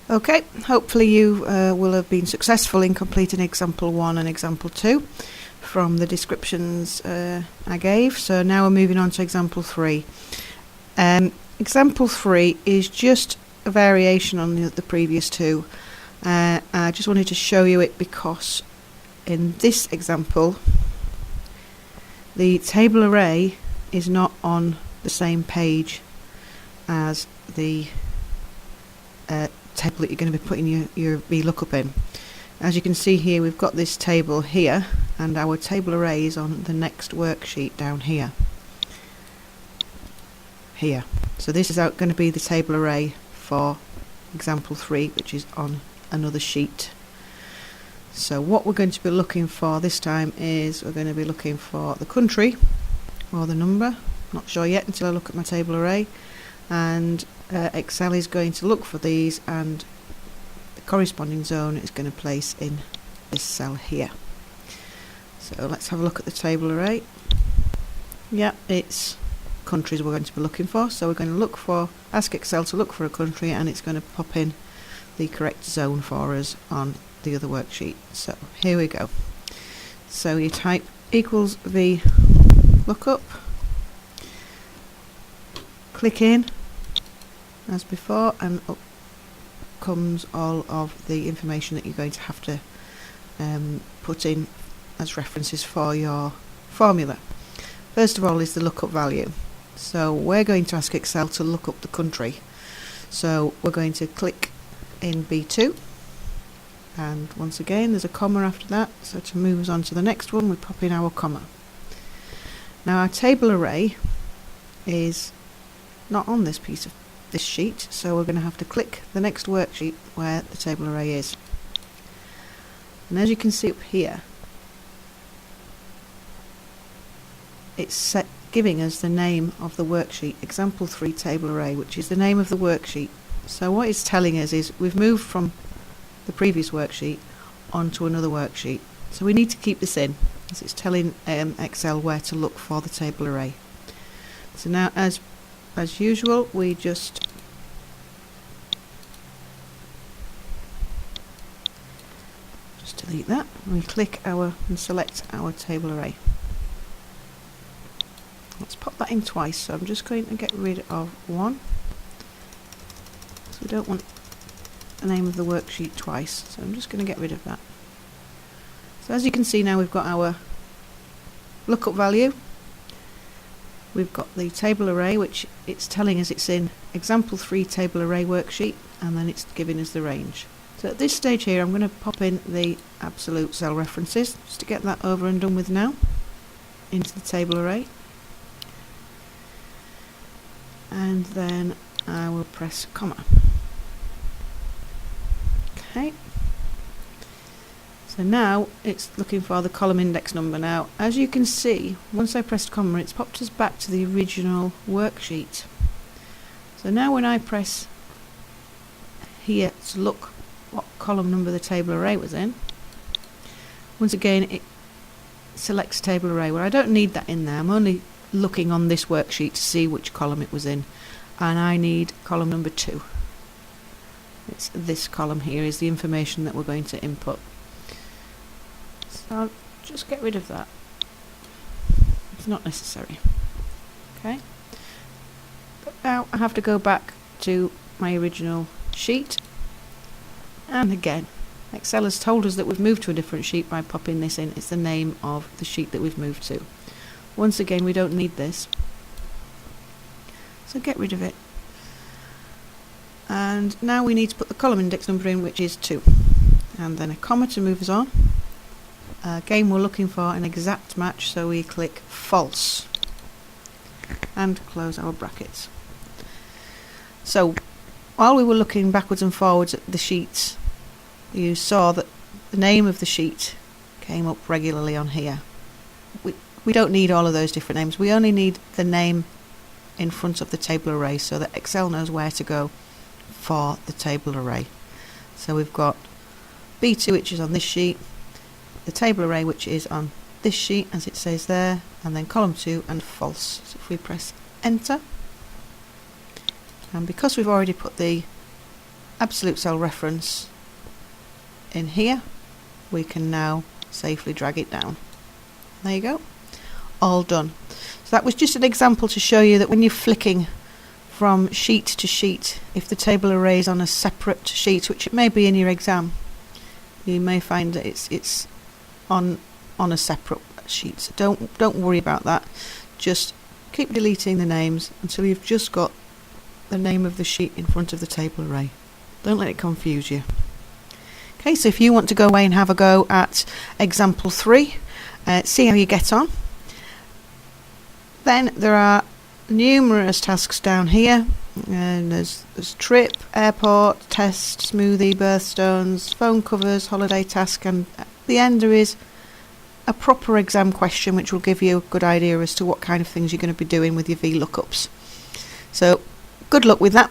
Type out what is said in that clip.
Okay, hopefully you will have been successful in completing example 1 and example 2 from the descriptions I gave. So now we're moving on to example 3. Example 3 is just a variation on the previous two. I just wanted to show you it because in this example the table array is not on the same page as the table that you're going to be putting your VLOOKUP in. As you can see here, we've got this table here and our table array is on the next worksheet down here. So this is going to be the table array for example 3, which is on another sheet. So what we're going to be looking for this time is we're going to be looking for the country or the number. Not sure yet until I look at my table array, and Excel is going to look for these and the corresponding zone is going to place in this cell here. So let's have a look at the table array. Yeah, it's countries we're going to be looking for, so we're going to ask Excel to look for a country, and it's going to pop in the correct zone for us on the other worksheet. So here we go. So you type equals VLOOKUP, click in as before, and up comes all of the information that you're going to have to put in as references for your formula. First of all is the lookup value. So we're going to ask Excel to look up the country. So we're going to click in B2, and once again there's a comma after that, so to move us on to the next one we pop in our comma. Now our table array is not on this sheet, so we're going to have to click the next worksheet where the table array is. And as you can see up here, it's giving us the name of the worksheet, example 3 table array, which is the name of the worksheet. So what it's telling us is we've moved from the previous worksheet onto another worksheet, so we need to keep this in, as it's telling Excel where to look for the table array. So now as usual we just delete that, and we click and select our table array. Let's pop that in twice, so I'm just going to get rid of one, so we don't want the name of the worksheet twice, so I'm just going to get rid of that. So as you can see now we've got our lookup value, we've got the table array, which it's telling us it's in example 3 table array worksheet, and then it's giving us the range. So at this stage here I'm going to pop in the absolute cell references just to get that over and done with now into the table array, and then I will press comma. Okay, so now it's looking for the column index number. Now as you can see, once I pressed comma it's popped us back to the original worksheet. So now when I press here to look what column number the table array was in, once again it selects table array, where I don't need that in there. I'm only looking on this worksheet to see which column it was in, and I need column number 2. It's this column here is the information that we're going to input. So I'll just get rid of that. It's not necessary. Okay. But now I have to go back to my original sheet, and again Excel has told us that we've moved to a different sheet by popping this in. It's the name of the sheet that we've moved to. Once again we don't need this, so get rid of it. And now we need to put the column index number in, which is 2, and then a comma to move us on. Again we're looking for an exact match, so we click false and close our brackets. So while we were looking backwards and forwards at the sheets, you saw that the name of the sheet came up regularly on here. We don't need all of those different names, we only need the name in front of the table array so that Excel knows where to go for the table array. So we've got B2, which is on this sheet, the table array, which is on this sheet as it says there, and then column 2 and false. So if we press enter, and because we've already put the absolute cell reference in here, we can now safely drag it down. There you go, all done. So that was just an example to show you that when you're flicking from sheet to sheet, if the table array is on a separate sheet, which it may be in your exam, you may find that it's on a separate sheet. So don't worry about that. Just keep deleting the names until you've just got the name of the sheet in front of the table array. Don't let it confuse you. Okay, so if you want to go away and have a go at example 3, see how you get on. Then there are numerous tasks down here, and there's trip, airport, test, smoothie, birthstones, phone covers, holiday task, and at the end there is a proper exam question which will give you a good idea as to what kind of things you're going to be doing with your VLOOKUPs. So good luck with that.